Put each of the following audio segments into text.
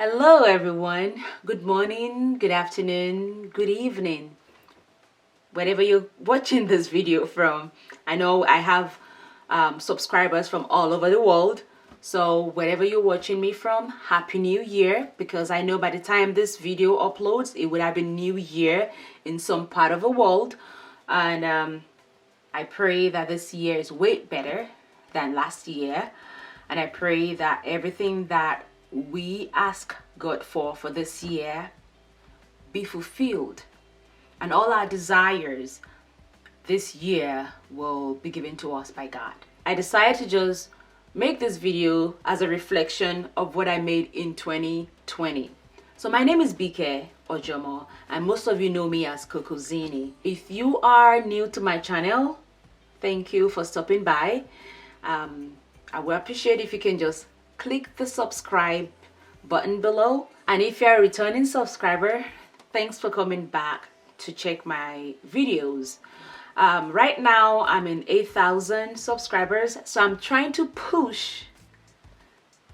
Hello everyone. Good morning, good afternoon, good evening. Wherever you're watching this video from. I know I have subscribers from all over the world. So wherever you're watching me from, Happy New Year, because I know by the time this video uploads, it would have been New Year in some part of the world. And I pray that this year is way better than last year. And I pray that everything that we ask God for this year be fulfilled, and all our desires this year will be given to us by God. I decided to just make this video as a reflection of what I made in 2020. So my name is Bike Ojomo, and most of you know me as CocoZini. If you are new to my channel, thank you for stopping by. I would appreciate if you can just click the subscribe button below. And if you're a returning subscriber, thanks for coming back to check my videos. Right now I'm in 8,000 subscribers, so I'm trying to push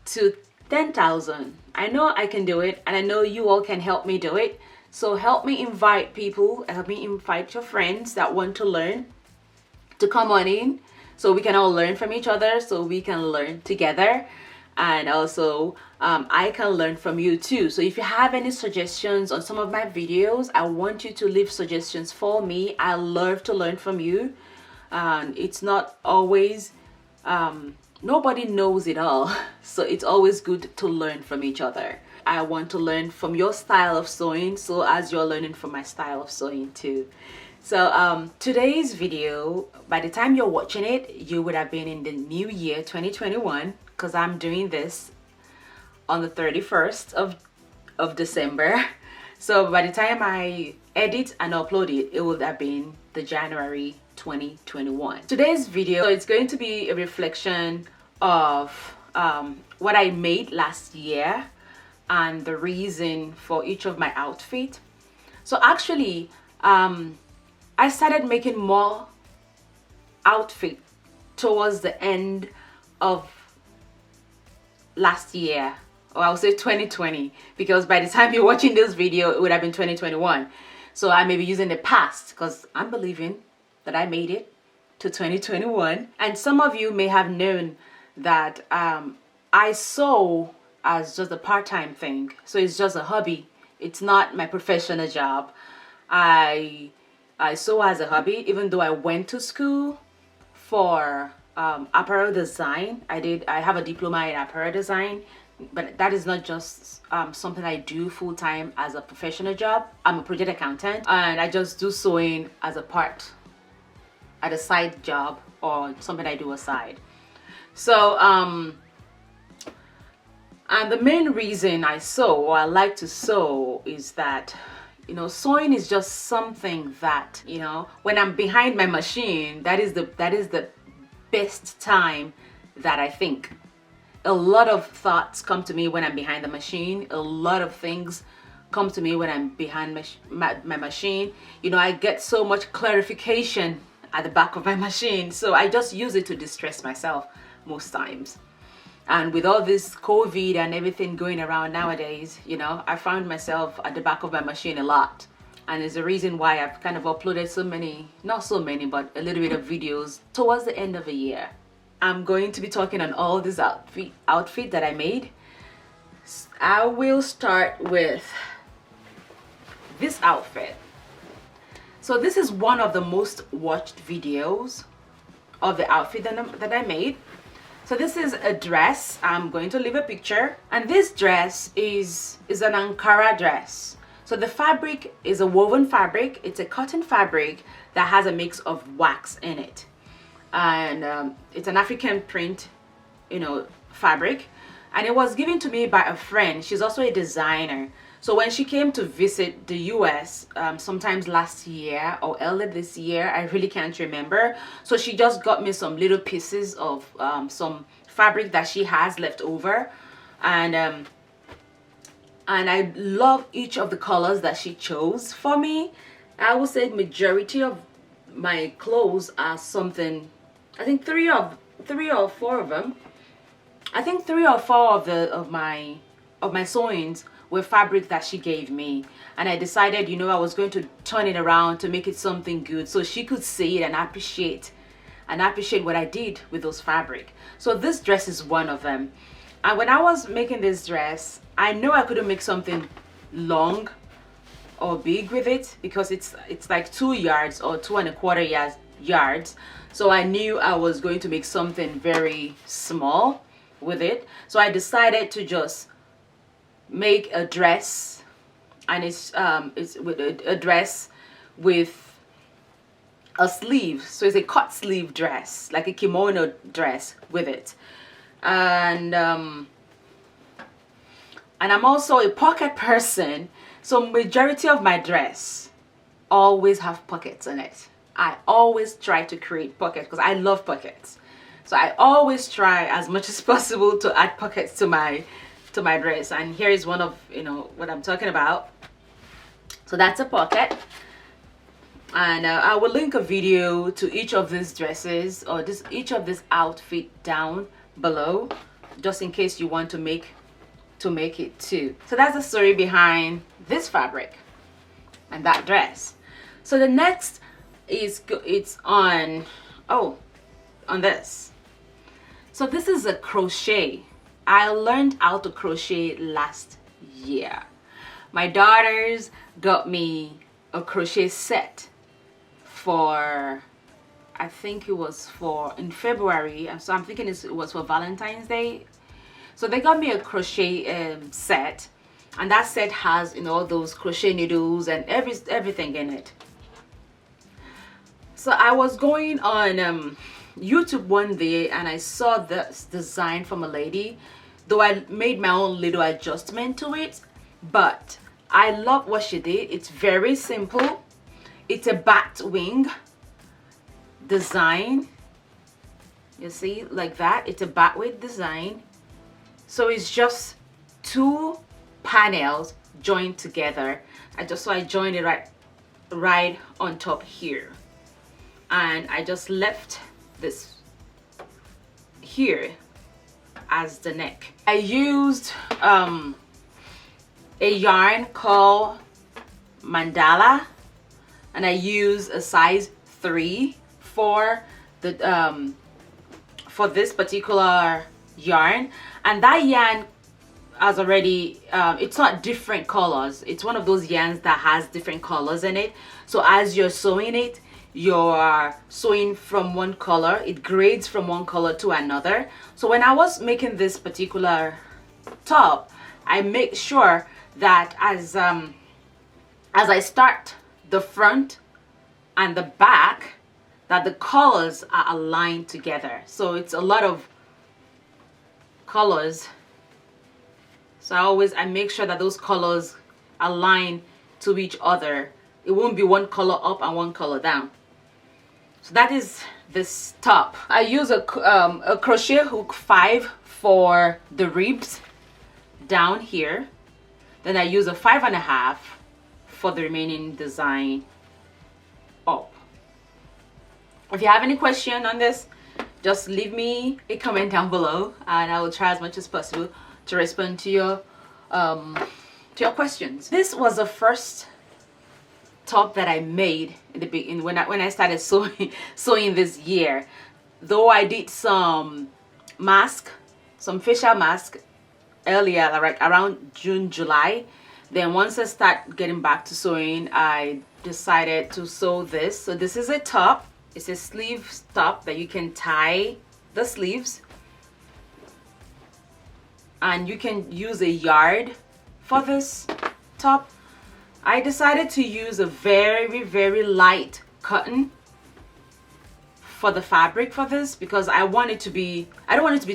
to 10,000. I know I can do it, and I know you all can help me do it. So help me invite people, help me invite your friends that want to learn to come on in, so we can all learn from each other, so we can learn together. And also I can learn from you too. So if you have any suggestions on some of my videos, I want you to leave suggestions for me. I love to learn from you. It's not always nobody knows it all, so it's always good to learn from each other. I want to learn from your style of sewing, so as you're learning from my style of sewing too. So today's video, by the time you're watching it, you would have been in the new year 2021, because I'm doing this on the 31st of December. So by the time I edit and upload it, it would have been the January 2021. Today's video, it's going to be a reflection of what I made last year and the reason for each of my outfits. So actually, I started making more outfit towards the end of last year, or I'll say 2020, because by the time you're watching this video, it would have been 2021. So I may be using the past, because I'm believing that I made it to 2021. And some of you may have known that I sew as just a part-time thing. So it's just a hobby. It's not my professional job. I sew as a hobby, even though I went to school for apparel design. I have a diploma in apparel design, but that is not just something I do full-time as a professional job. I'm a project accountant, and I just do sewing as a side job, or something I do aside. So and the main reason I sew, or I like to sew, is that, you know, sewing is just something that, you know, when I'm behind my machine, that is the best time that I think. A lot of thoughts come to me when I'm behind the machine. A lot of things come to me when I'm behind my machine. You know, I get so much clarification at the back of my machine, so I just use it to distress myself most times. And with all this COVID and everything going around nowadays, you know, I found myself at the back of my machine a lot. And it's the reason why I've kind of uploaded so many, not so many, but a little bit of videos towards the end of the year. I'm going to be talking on all this outfit that I made. I will start with this outfit. So this is one of the most watched videos of the outfit that I made. So this is a dress. I'm going to leave a picture, and this dress is an Ankara dress. So the fabric is a woven fabric. It's a cotton fabric that has a mix of wax in it, and it's an African print, you know, fabric. And it was given to me by a friend. She's also a designer. So when she came to visit the US sometimes last year or earlier this year, I really can't remember. So she just got me some little pieces of some fabric that she has left over, and I love each of the colors that she chose for me. I would say majority of my clothes are something. I think three or four of them. I think 3 or 4 of my of my sewings were fabric that she gave me, and I decided, you know, I was going to turn it around to make it something good so she could see it and appreciate what I did with those fabric. So this dress is one of them. And when I was making this dress, I know I couldn't make something long or big with it because it's like 2 yards or 2¼ yards. So I knew I was going to make something very small with it. So I decided to just make a dress, and it's with a dress with a sleeve. So it's a cut sleeve dress, like a kimono dress with it. And I'm also a pocket person, so majority of my dress always have pockets in it. I always try to create pockets because I love pockets. So I always try as much as possible to add pockets to my dress, and here is one of, you know, what I'm talking about. So that's a pocket, and I will link a video to each of these dresses or each of this outfit down below, just in case you want to make it too. So that's the story behind this fabric and that dress. So the next is on this. So this is a crochet. I learned how to crochet last year. My daughters got me a crochet set for, I think it was in February, so I'm thinking it was for Valentine's Day. So they got me a crochet set, and that set has, you know, all those crochet needles and everything in it. So I was going on YouTube one day and I saw this design from a lady, though I made my own little adjustment to it, but I love what she did. It's very simple. It's a bat wing design, you see, like that. It's a bat wing design. So it's just 2 panels joined together. I joined it right on top here, and I just left this here as the neck. I used a yarn called Mandala, and I used a size 3 for the for this particular yarn, and that yarn has already it's not different colors. It's one of those yarns that has different colors in it, so as you're sewing it, you're sewing from one color, it grades from one color to another. So when I was making this particular top, I make sure that as I start the front and the back, that the colors are aligned together. So it's a lot of colors, so I make sure that those colors align to each other. It won't be one color up and one color down. So that is this top. I use a crochet hook 5 for the ribs down here, then I use a 5.5 for the remaining design up. If you have any question on this, just leave me a comment down below, and I will try as much as possible to respond to your questions. This was the first top that I made in the beginning when I started sewing this year. Though I did some facial mask earlier, like around June, July. Then once I start getting back to sewing, I decided to sew this. So this is a top. It's a sleeve top that you can tie the sleeves, and you can use a yard for this top. I decided to use a very, very light cotton for the fabric for this because I don't want it to be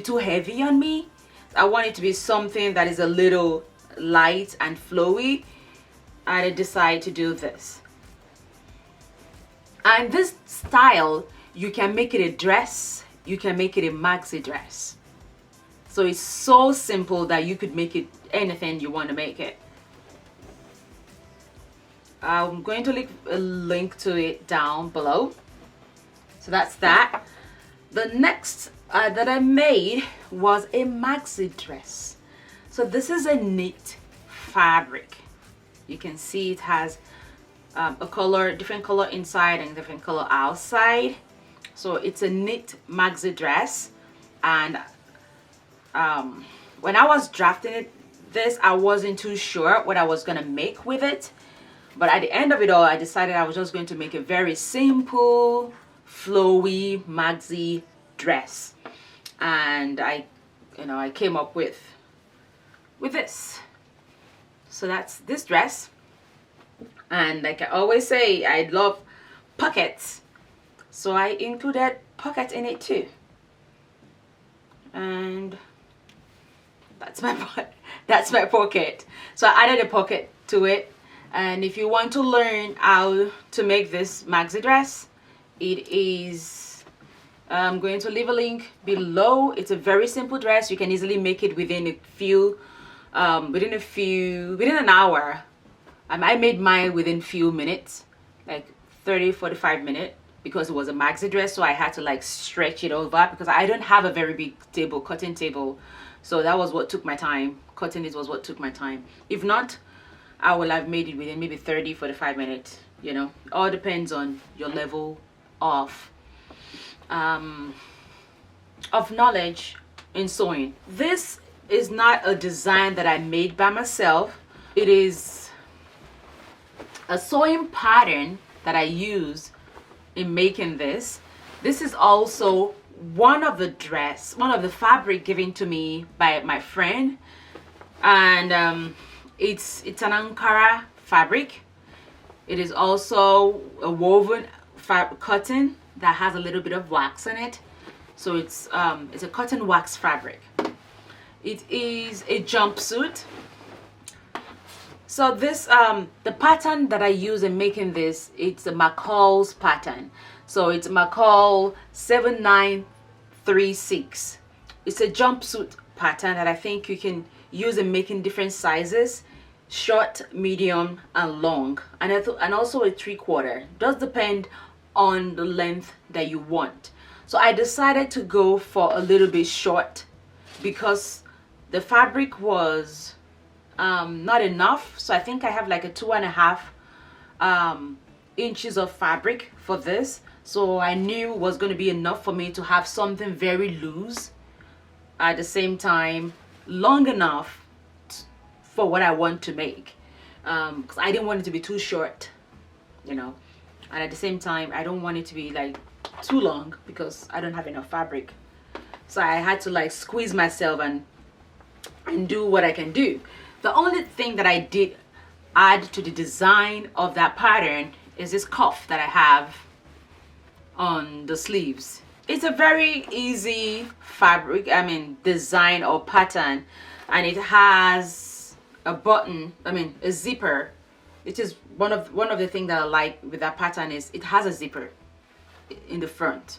too heavy on me. I want it to be something that is a little light and flowy, and I decided to do this. And this style, you can make it a dress, you can make it a maxi dress. So it's so simple that you could make it anything you want to make it. I'm going to leave a link to it down below. So that's that. The next that I made was a maxi dress. So this is a knit fabric. You can see it has a color, different color inside and different color outside. So it's a knit maxi dress. And when I was drafting this, I wasn't too sure what I was gonna make with it. But at the end of it all, I decided I was just going to make a very simple, flowy maxi dress. And I came up with this. So that's this dress. And like I always say, I love pockets, so I included pockets in it too. And that's my pocket. So I added a pocket to it. And if you want to learn how to make this maxi dress, it is, I'm going to leave a link below. It's a very simple dress. You can easily make it within within an hour. I made mine within few minutes, like 30-45 minutes, because it was a maxi dress, so I had to like stretch it over because I don't have a very big table, cutting table. So that was what took my time. Cutting it was what took my time. If not, I will have made it within maybe 30-45 minutes. You know, all depends on your level of knowledge in sewing. This is not a design that I made by myself. It is a sewing pattern that I use in making this. This is also one of the fabric given to me by my friend, and it's an Ankara fabric. It is also a woven cotton that has a little bit of wax in it. So it's a cotton wax fabric. It is a jumpsuit. So this the pattern that I use in making this, it's a McCall's pattern. So it's McCall 7936. It's a jumpsuit pattern that I think you can use in making different sizes, short, medium, and long, and also a 3/4. Does depend on the length that you want. So I decided to go for a little bit short because the fabric was not enough. So I think I have like a 2.5 inches of fabric for this. So I knew it was going to be enough for me to have something very loose, at the same time long enough for what I want to make, because I didn't want it to be too short, you know, and at the same time I don't want it to be like too long because I don't have enough fabric. So I had to like squeeze myself and do what I can do. The only thing that I did add to the design of that pattern is this cuff that I have on the sleeves. It's a very easy fabric, design or pattern, and it has a button, a zipper. It is one of the things that I like with that pattern is it has a zipper in the front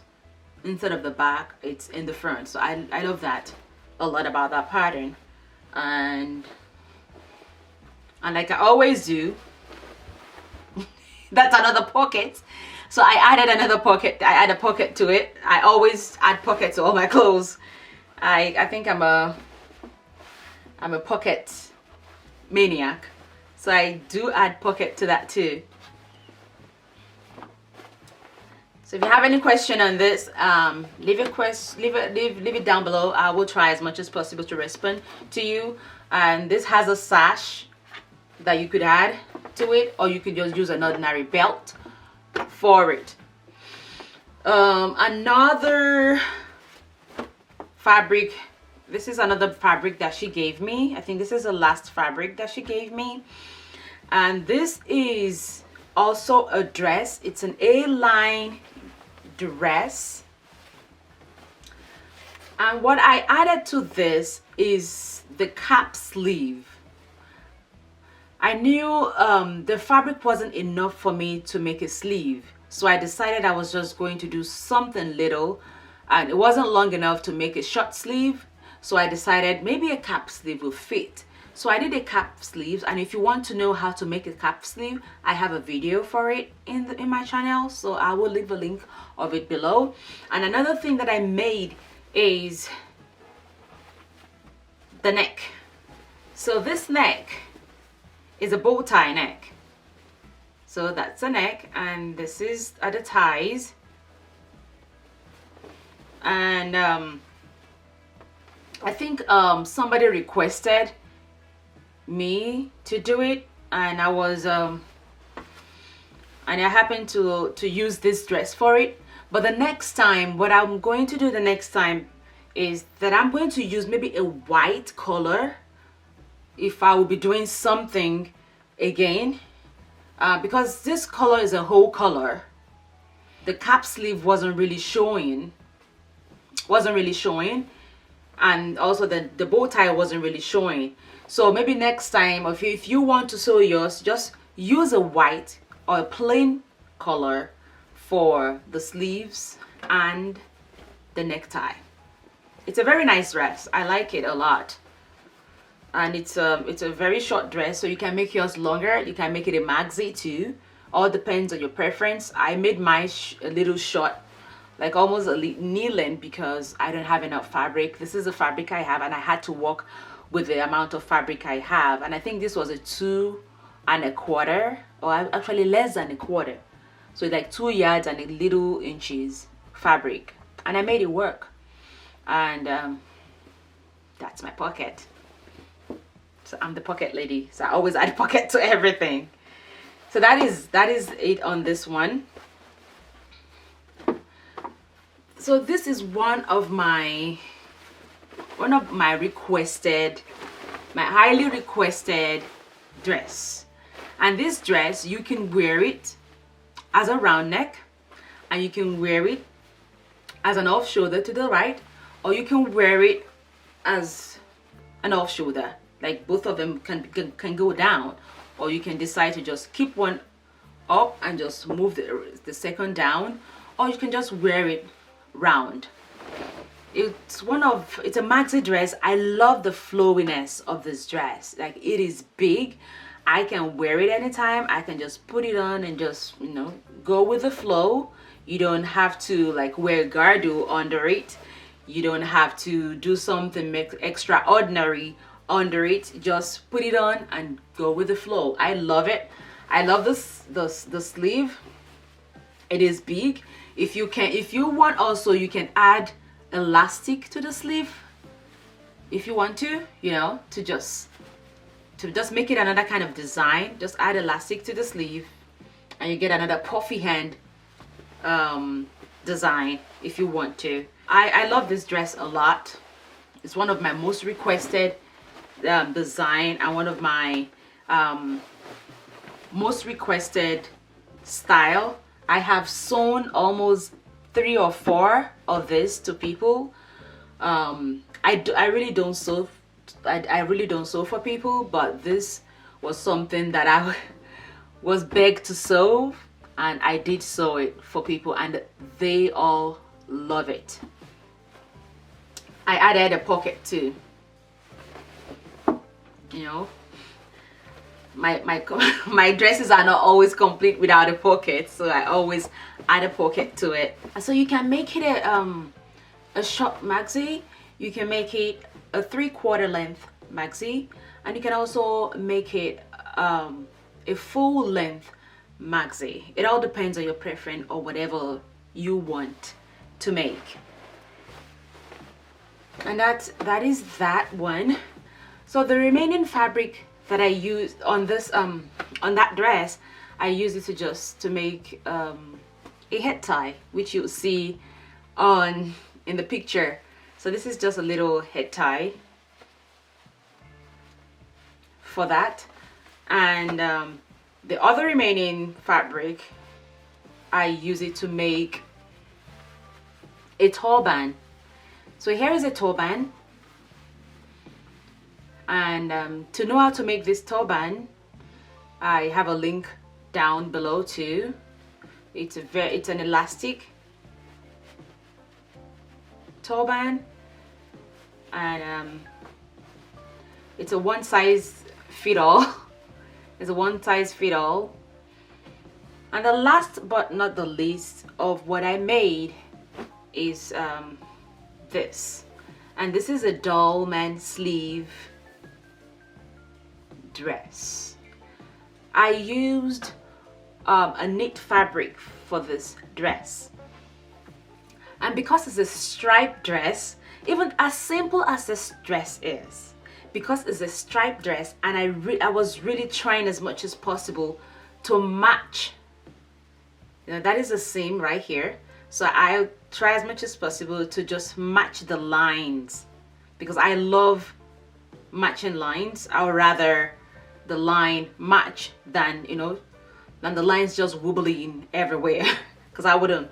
instead of the back. It's in the front, so I love that a lot about that pattern. And like I always do, that's another pocket. So I added another pocket. I add a pocket to it. I always add pockets to all my clothes. I think I'm a pocket maniac. So I do add pocket to that too. So if you have any question on this, leave it down below. I will try as much as possible to respond to you. And this has a sash that you could add to it, or you could just use an ordinary belt for it. Another fabric, this is another fabric that she gave me. I think this is the last fabric that she gave me, and this is also a dress. It's an A-line dress, and what I added to this is the cap sleeve. I knew the fabric wasn't enough for me to make a sleeve, so I decided I was just going to do something little, and it wasn't long enough to make a short sleeve, so I decided maybe a cap sleeve will fit. So I did a cap sleeve, and if you want to know how to make a cap sleeve, I have a video for it in my channel, so I will leave a link of it below. And another thing that I made is the neck. So this neck is a bow tie neck. So that's the neck, and this is are the ties. And I think somebody requested me to do it, and I was and I happened to use this dress for it. But the next time, what I'm going to do the next time is that I'm going to use maybe a white color if I will be doing something again, because this color is a whole color. The cap sleeve wasn't really showing, and also the bow tie wasn't really showing. So maybe next time, if you want to sew yours, just use a white or a plain color for the sleeves and the necktie. It's a very nice dress. I like it a lot. And it's a very short dress, so you can make yours longer. You can make it a maxi too. All depends on your preference. I made mine a little short, like almost a knee length, because I don't have enough fabric. This is the fabric I have, and I had to work with the amount of fabric I have. And I think this was a 2 1/4, or actually less than a quarter. So like 2 yards and a little inches fabric, and I made it work. And that's my pocket. So I'm the pocket lady, so I always add pocket to everything. So that is it on this one. So this is one of my requested, my highly requested dress. And this dress, you can wear it as a round neck, and you can wear it as an off shoulder to the right, or you can wear it as an off shoulder. Like both of them can go down, or you can decide to just keep one up and just move the second down, or you can just wear it round. It's a maxi dress. I love the flowiness of this dress. Like, it is big. I can wear it anytime. I can just put it on and just, you know, go with the flow. You don't have to like wear girdle under it. You don't have to do something extraordinary under it. Just put it on and go with the flow. I love it. I love the sleeve. It is big. If you want also, you can add elastic to the sleeve if you want to, you know, to just make it another kind of design. Just add elastic to the sleeve and you get another puffy hand design if you want to. I love this dress a lot. It's one of my most requested design and one of my most requested style. I have sewn almost 3 or 4 of this to people. I really don't sew. I really don't sew for people, but this was something that I was begged to sew, and I did sew it for people, and they all love it. I added a pocket too. You know, my dresses are not always complete without a pocket, so I always add a pocket to it. So you can make it a short maxi, you can make it a 3/4 length maxi, and you can also make it a full length maxi. It all depends on your preference or whatever you want to make. And that is that one. So the remaining fabric that I used on this on that dress, I used it to make a head tie, which you'll see in the picture. So this is just a little head tie for that. And the other remaining fabric, I use it to make a turban. So here is a turban. And to know how to make this turban, I have a link down below too. It's an elastic turban, and it's a one size fit all. It's a one size fit all. And the last but not the least of what I made is this, and this is a Dolman sleeve dress. I used a knit fabric for this dress, and because it's a striped dress, even as simple as this dress is, because it's a striped dress, and I was really trying as much as possible to match. You know, that is a seam right here, so I try as much as possible to just match the lines, because I love matching lines. I would rather the line match than, you know, than the lines just wobbling everywhere, because I wouldn't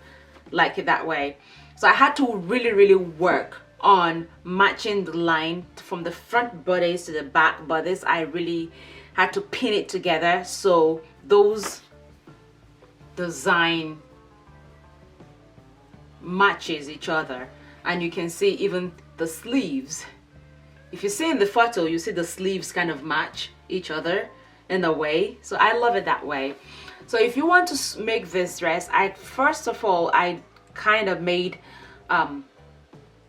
like it that way. So I had to really work on matching the line from the front bodice to the back bodice. I really had to pin it together so those design matches each other. And you can see even the sleeves. If you see in the photo, you see the sleeves kind of match each other in a way. So I love it that way. So if you want to make this dress, first of all I kind of made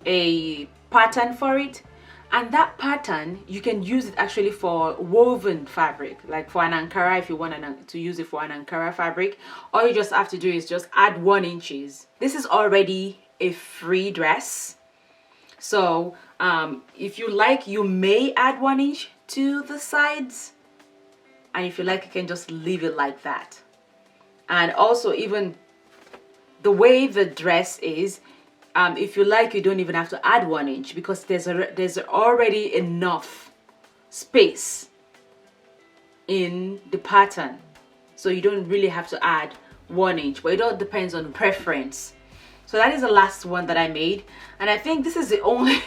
a pattern for it, and that pattern you can use it actually for woven fabric, like for an Ankara. If you want to use it for an Ankara fabric, all you just have to do is just add 1 inches. This is already a free dress, so if you like, you may add 1 inch to the sides, and if you like, you can just leave it like that. And also, even the way the dress is, if you like, you don't even have to add 1 inch, because there's already enough space in the pattern, so you don't really have to add 1 inch, but it all depends on preference. So that is the last one that I made, and I think this is the only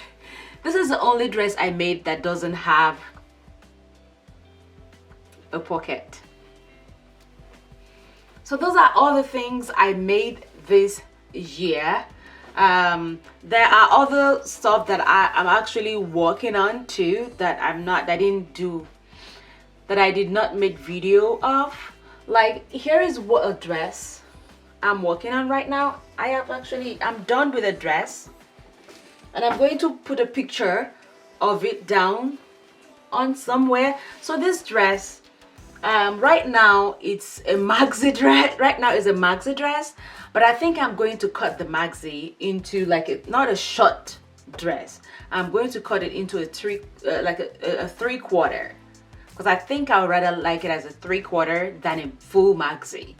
this is the only dress I made that doesn't have a pocket. So those are all the things I made this year. There are other stuff that I'm actually working on too, that I did not make video of. Like, here is what a dress I'm working on right now. I'm done with a dress, and I'm going to put a picture of it down on somewhere. So this dress, right now it's a maxi dress. Right now it's a maxi dress, but I think I'm going to cut the maxi into like not a short dress. I'm going to cut it into a 3/4, because I think I would rather like it as a 3/4 than a full maxi.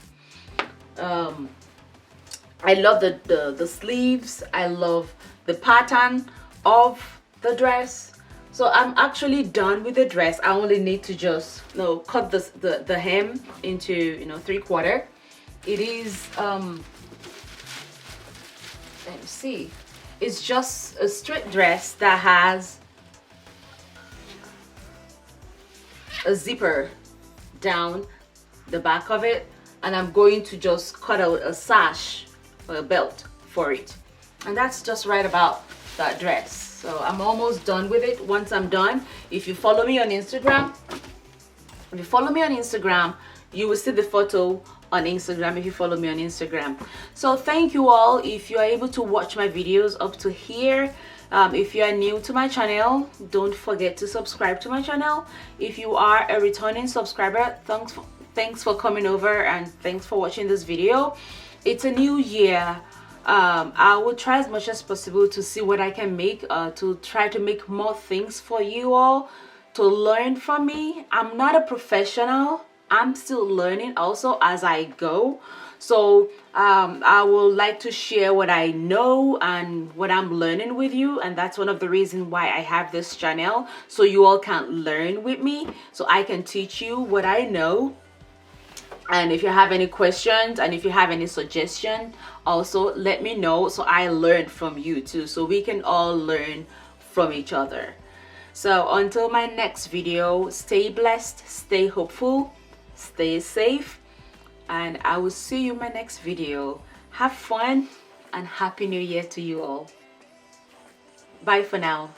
I love the sleeves. I love the pattern of the dress. So I'm actually done with the dress. I only need to just cut the hem into 3/4. It is let me see. It's just a straight dress that has a zipper down the back of it, and I'm going to just cut out a sash or a belt for it, and that's just right about that dress. So I'm almost done with it. Once I'm done, if you follow me on Instagram, you will see the photo on Instagram if you follow me on Instagram. So thank you all if you are able to watch my videos up to here. If you are new to my channel, don't forget to subscribe to my channel. If you are a returning subscriber, thanks for coming over, and thanks for watching this video. It's a new year. I will try as much as possible to see what I can make, to try to make more things for you all to learn from me. I'm not a professional. I'm still learning also as I go. So I would like to share what I know and what I'm learning with you, and that's one of the reasons why I have this channel, so you all can learn with me, so I can teach you what I know. And if you have any questions and if you have any suggestion, also let me know, so I learn from you too, so we can all learn from each other. So until my next video, stay blessed, stay hopeful, stay safe, and I will see you in my next video. Have fun and Happy New Year to you all. Bye for now.